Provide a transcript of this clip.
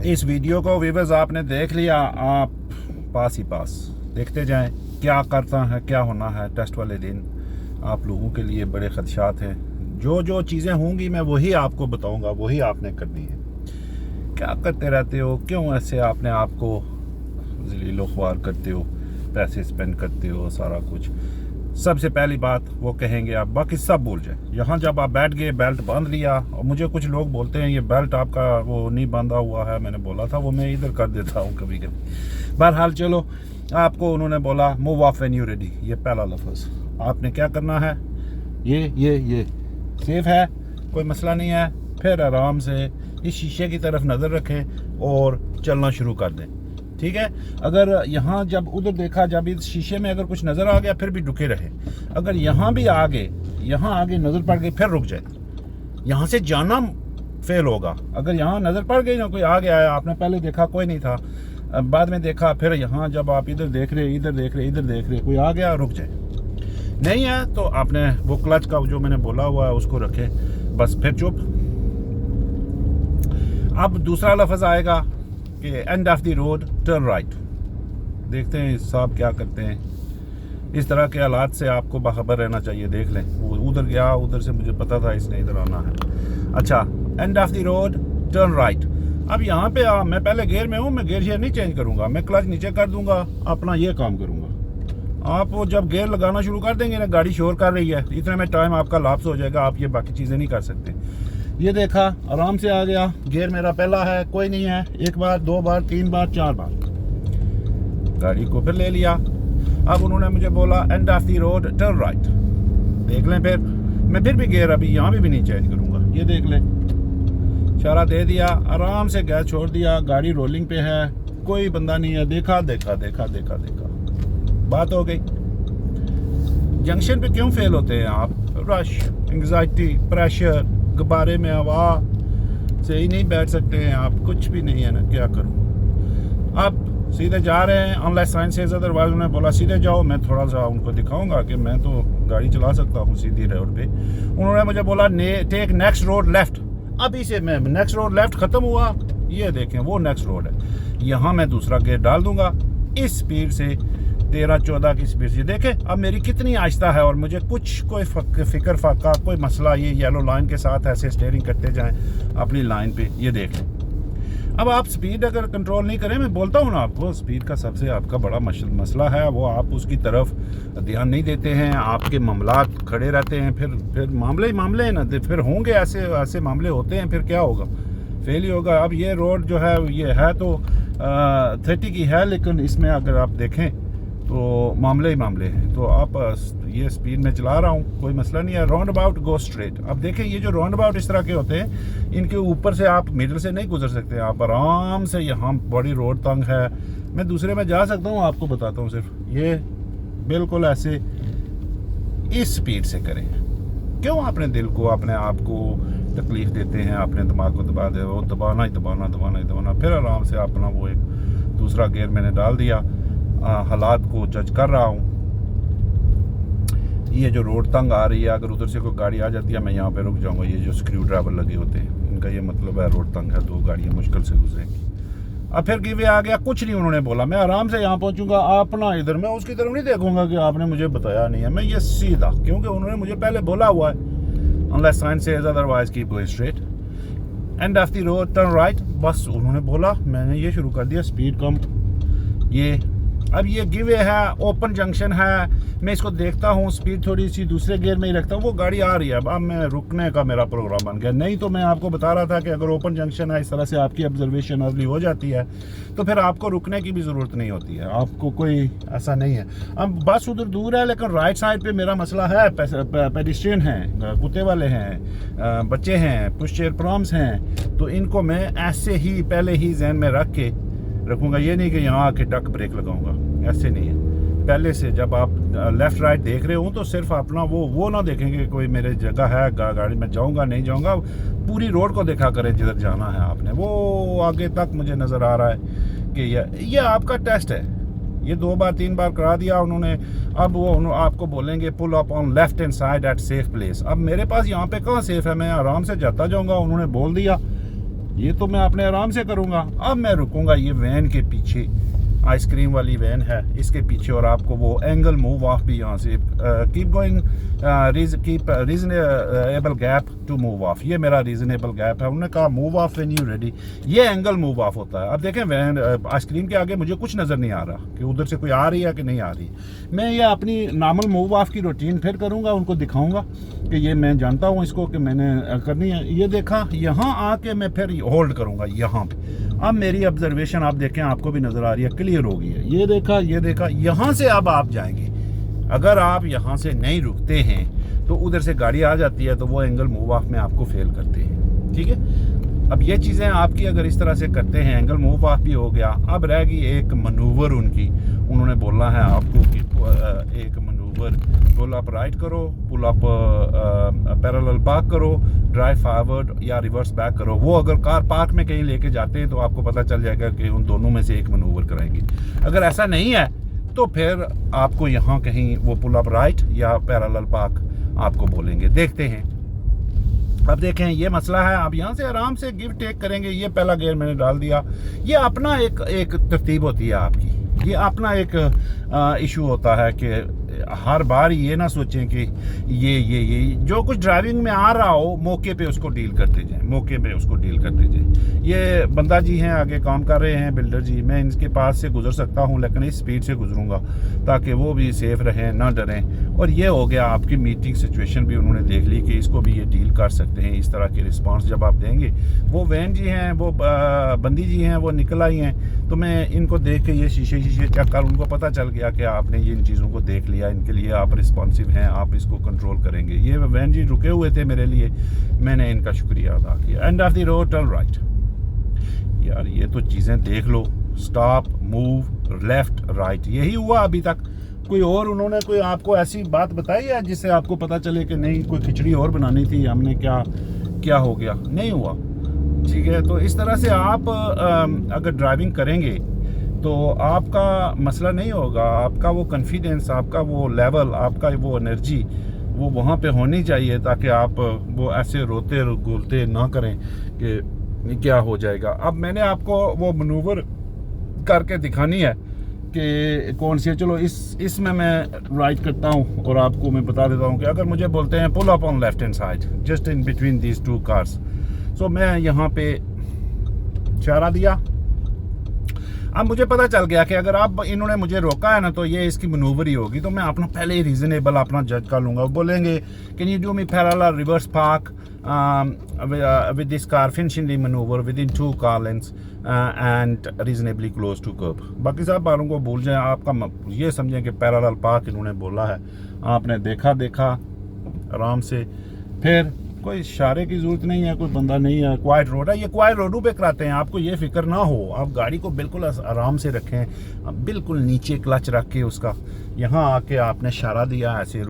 इस वीडियो को व्यूअर्स आपने देख लिया, आप पास ही पास देखते जाएं क्या करता है, क्या होना है। टेस्ट वाले दिन आप लोगों के लिए बड़े ख़दशात हैं। जो जो चीज़ें होंगी मैं वही आपको बताऊंगा, वही आपने करनी है। क्या करते रहते हो, क्यों ऐसे आपने आप को ज़लीलो ख्वार करते हो, पैसे स्पेंड करते हो, सारा कुछ। सबसे पहली बात वो कहेंगे आप, बाकी सब भूल जाए। यहाँ जब आप बैठ गए, बेल्ट बांध लिया, और मुझे कुछ लोग बोलते हैं ये बेल्ट आपका वो नहीं बांधा हुआ है। मैंने बोला था वो मैं इधर कर देता हूँ कभी कभी। बहरहाल चलो, आपको उन्होंने बोला move off when you ready, ये पहला लफ्ज़। आपने क्या करना है, ये सेफ है, कोई मसला नहीं है। फिर आराम से इस शीशे की तरफ नज़र रखें और चलना शुरू कर दें, ठीक है। अगर यहाँ जब उधर देखा, जब इस शीशे में अगर कुछ नज़र आ गया फिर भी रुके रहे। अगर यहाँ भी आगे, यहाँ आगे नज़र पड़ गई फिर रुक जाए। यहाँ से जाना फेल होगा। अगर यहाँ नज़र पड़ गई ना, कोई आ गया है, आपने पहले देखा कोई नहीं था, बाद में देखा, फिर यहाँ जब आप इधर देख रहे, इधर देख रहे, इधर देख रहे, कोई आ गया, रुक जाए। नहीं है तो आपने वो क्लच का जो मैंने बोला हुआ है उसको रखे, बस फिर चुप। अब दूसरा लफ्ज़ आएगा कि and of the road turn right. देखते हैं साहब क्या करते हैं। इस तरह के हालात से आपको बाखबर रहना चाहिए। देख लें, वो उधर गया, उधर से मुझे पता था इसने इधर आना है। अच्छा, and of the road turn right. अब यहाँ पे मैं पहले गेयर में हूँ, मैं गेयर शेयर नहीं चेंज करूँगा, मैं क्लच नीचे कर दूँगा, अपना ये काम करूँगा। आप वो जब गेयर लगाना शुरू कर देंगे ना, गाड़ी शोर कर रही है, इतने में टाइम आपका लैप्स हो जाएगा, आप ये बाकी चीज़ें नहीं कर सकते। ये देखा, आराम से आ गया, गियर मेरा पहला है, कोई नहीं है, एक बार, दो बार, तीन बार, चार बार, गाड़ी को फिर ले लिया। अब उन्होंने मुझे बोला and of the road turn right. देख लें, फिर मैं फिर भी गियर अभी यहाँ भी नहीं चेंज करूँगा। ये देख लें, इशारा दे दिया, आराम से गैस छोड़ दिया, गाड़ी रोलिंग पे है, कोई बंदा नहीं है। देखा देखा देखा देखा देखा, बात हो गई। जंक्शन पे क्यों फेल होते हैं आप? रश, एंग्जाइटी, प्रेशर, गुब्बारे में हवा, सही नहीं बैठ सकते हैं आप, कुछ भी नहीं है ना, क्या करूं। अब सीधे जा रहे हैं, अनलेस साइन सेज अदरवाइज। उन्होंने बोला सीधे जाओ, मैं थोड़ा सा उनको दिखाऊंगा कि मैं तो गाड़ी चला सकता हूं सीधी रोड पे। उन्होंने मुझे बोला टेक नेक्स्ट रोड लेफ्ट। अभी से मैं नेक्स्ट रोड लेफ्ट खत्म हुआ, ये देखें वो नेक्स्ट रोड है। यहाँ मैं दूसरा गेयर डाल दूंगा इस स्पीड से, 13-14 की स्पीड से। देखें अब मेरी कितनी आहिस्ता है, और मुझे कोई फिक्र फाका, कोई मसला। ये येलो लाइन के साथ ऐसे स्टीयरिंग करते जाएं अपनी लाइन पे, ये देख लें। अब आप स्पीड अगर कंट्रोल नहीं करें, मैं बोलता हूँ ना आपको, स्पीड का सबसे आपका बड़ा मसला है वो आप उसकी तरफ ध्यान नहीं देते हैं, आपके मामलात खड़े रहते हैं। फिर मामले ही मामले हैं ना, फिर होंगे ऐसे मामले होते हैं, फिर क्या होगा, फेल ही होगा। अब ये रोड जो है, ये है तो 30 की है, लेकिन इसमें अगर आप देखें तो मामले ही मामले हैं। तो आप ये स्पीड में चला रहा हूँ, कोई मसला नहीं है। Round about go straight. अब देखें, ये जो राउंड अबाउट इस तरह के होते हैं, इनके ऊपर से आप मिडल से नहीं गुजर सकते। आप आराम से, यहाँ बड़ी रोड तंग है, मैं दूसरे में जा सकता हूँ, आपको बताता हूँ सिर्फ। ये बिल्कुल ऐसे इस स्पीड से करें। क्यों अपने दिल को, अपने आप को तकलीफ देते हैं, अपने दिमाग को दबा दे, वो दबाना ही दबाना। फिर आराम से अपना वो एक दूसरा गेयर मैंने डाल दिया, हालात को जज कर रहा हूँ। ये जो रोड तंग आ रही है, अगर उधर से कोई गाड़ी आ जाती है, मैं यहाँ पे रुक जाऊँगा। ये जो स्क्रू ड्राइवर लगे होते हैं, इनका ये मतलब है रोड तंग है, दो गाड़ियाँ मुश्किल से गुजरेंगी। अब फिर गिवे आ गया, कुछ नहीं उन्होंने बोला, मैं आराम से यहाँ पहुँचूंगा, अपना इधर, मैं उसकी तरफ नहीं देखूंगा कि आपने मुझे बताया नहीं है। मैं ये सीधा, क्योंकि उन्होंने मुझे पहले बोला हुआ है, unless sign says otherwise keep going straight, end of the road turn right. बस उन्होंने बोला, मैंने ये शुरू कर दिया, स्पीड कम। ये अब ये गिवे है, ओपन जंक्शन है, मैं इसको देखता हूँ, स्पीड थोड़ी सी दूसरे गियर में ही रखता हूँ, वो गाड़ी आ रही है। अब मैं रुकने का मेरा प्रोग्राम बन गया। नहीं तो मैं आपको बता रहा था कि अगर ओपन जंक्शन है, इस तरह से आपकी ऑब्जर्वेशन अर्ली हो जाती है, तो फिर आपको रुकने की भी ज़रूरत नहीं होती है, आपको कोई ऐसा नहीं है। अब बस उधर दूर है, लेकिन राइट साइड पे मेरा मसला है, पेडिस्ट्रियन हैं, कुत्ते वाले हैं, बच्चे हैं, पुश चेयर प्रॉम्स हैं, तो इनको मैं ऐसे ही पहले ही जहन में रख के रखूँगा। ये नहीं कि यहाँ आके टक ब्रेक लगाऊंगा, ऐसे नहीं है। पहले से जब आप लेफ़्ट राइट देख रहे हो तो सिर्फ अपना वो ना देखेंगे कोई मेरे जगह है, गाड़ी में जाऊंगा नहीं जाऊंगा, पूरी रोड को देखा करें जिधर जाना है आपने। वो आगे तक मुझे नज़र आ रहा है कि ये आपका टेस्ट है। ये 2 बार 3 बार करा दिया उन्होंने। अब वो आपको बोलेंगे pull up on left hand side at safe place. अब मेरे पास यहाँ पे कहाँ सेफ है, मैं आराम से जाता जाऊँगा। उन्होंने बोल दिया ये तो मैं अपने आराम से करूँगा। अब मैं रुकूँगा ये वैन के पीछे, आइसक्रीम वाली वैन है इसके पीछे, और आपको वो एंगल मूव ऑफ भी यहाँ से keep going, keep reasonable gap to move off. ये मेरा रीजनेबल गैप है। उन्होंने कहा move off when you ready, ये एंगल मूव ऑफ होता है। अब देखें वैन आइसक्रीम के आगे मुझे कुछ नज़र नहीं आ रहा कि उधर से कोई आ रही है कि नहीं आ रही। मैं ये अपनी नॉर्मल मूव ऑफ की रूटीन फिर करूँगा, उनको दिखाऊँगा कि ये मैं जानता हूँ इसको कि मैंने करनी है। ये देखा, यहाँ आके मैं फिर होल्ड करूँगा यहाँ पे। अब मेरी ऑब्जर्वेशन आप देखें, आपको भी नज़र आ रही है, क्लियर हो गई है। ये देखा, यहाँ से अब आप जाएंगे। अगर आप यहाँ से नहीं रुकते हैं तो उधर से गाड़ी आ जाती है, तो वो एंगल मूव ऑफ में आपको फेल करते हैं। ठीक है, अब ये चीज़ें आपकी अगर इस तरह से करते हैं, एंगल मूव ऑफ भी हो गया। अब रह गई एक मनूवर उनकी, उन्होंने बोलना है आपको कि एक मनूवर, पुल अप राइट करो, पुल अप पैरेलल पार्क करो, ड्राइव फॉरवर्ड या रिवर्स बैक करो। वो अगर कार पार्क में कहीं लेके जाते हैं तो आपको पता चल जाएगा कि उन दोनों में से एक मनूवर कराएंगे। अगर ऐसा नहीं है तो फिर आपको यहाँ कहीं वो पुल अप राइट या पैरेलल पार्क आपको बोलेंगे। देखते हैं, अब देखें ये मसला है। आप यहाँ से आराम से गिव टेक करेंगे। ये पहला गियर मैंने डाल दिया। ये अपना एक तरतीब होती है आपकी, ये अपना एक इशू होता है कि हर बार ये ना सोचें कि ये जो कुछ ड्राइविंग में आ रहा हो मौके पे उसको डील करते जाएं, मौके पे उसको डील करते जाएं। ये बंदा जी हैं आगे काम कर रहे हैं, बिल्डर जी, मैं इनके पास से गुजर सकता हूँ लेकिन इस स्पीड से गुजरूंगा ताकि वो भी सेफ रहें, ना डरें। और ये हो गया आपकी मीटिंग सिचुएशन भी उन्होंने देख ली कि इसको भी ये डील कर सकते हैं। इस तरह की रिस्पॉन्स जब आप देंगे, वो वैन जी हैं, वो बंदी जी हैं, वो निकल आई हैं, तो मैं इनको देख के ये शीशे चेक कर, उनको पता चल गया कि आपने ये इन चीज़ों को देख लिया, इनके लिए आप रिस्पॉन्सिव हैं, आप इसको कंट्रोल करेंगे। ये वैन जी रुके हुए थे मेरे लिए, मैंने इनका शुक्रिया अदा किया। And of the road turn right. यार ये तो चीज़ें देख लो, स्टॉप, मूव, लेफ्ट, राइट, यही हुआ अभी तक। कोई और उन्होंने कोई आपको ऐसी बात बताई है जिससे आपको पता चले कि नहीं कोई खिचड़ी और बनानी थी, हमने क्या हो गया? नहीं हुआ। ठीक है, तो इस तरह से आप अगर ड्राइविंग करेंगे तो आपका मसला नहीं होगा। आपका वो कॉन्फिडेंस, आपका वो लेवल, आपका वो एनर्जी वो वहाँ पे होनी चाहिए ताकि आप वो ऐसे रोते गोलते ना करें कि क्या हो जाएगा। अब मैंने आपको वो मनूवर करके दिखानी है कि कौन सी है। चलो इसमें मैं राइट करता हूँ और आपको मैं बता देता हूँ कि अगर मुझे बोलते हैं pull up on left hand side just in between these two cars, so मैं यहाँ पे इशारा दिया। अब मुझे पता चल गया कि अगर आप इन्होंने मुझे रोका है ना तो ये इसकी मनूवर ही होगी, तो मैं अपना पहले ही रीजनेबल अपना जज कर लूँगा। बोलेंगे can you do me parallel reverse park with this car finishing the maneuver within 2 car lengths and reasonably close to curb। बाकी सब बारों को भूल जाएं, आपका ये समझें कि पैरेलल पार्क इन्होंने बोला है, आपने देखा आराम से, फिर कोई इशारे की जरूरत नहीं है, कोई बंदा नहीं है, क्वाइट रोड है। ये क्वाइट रोडों पे कराते हैं, आपको ये फिक्र ना हो। आप गाड़ी को बिल्कुल आराम से रखें, बिल्कुल नीचे क्लच रख के उसका यहाँ आके आपने इशारा दिया ऐसे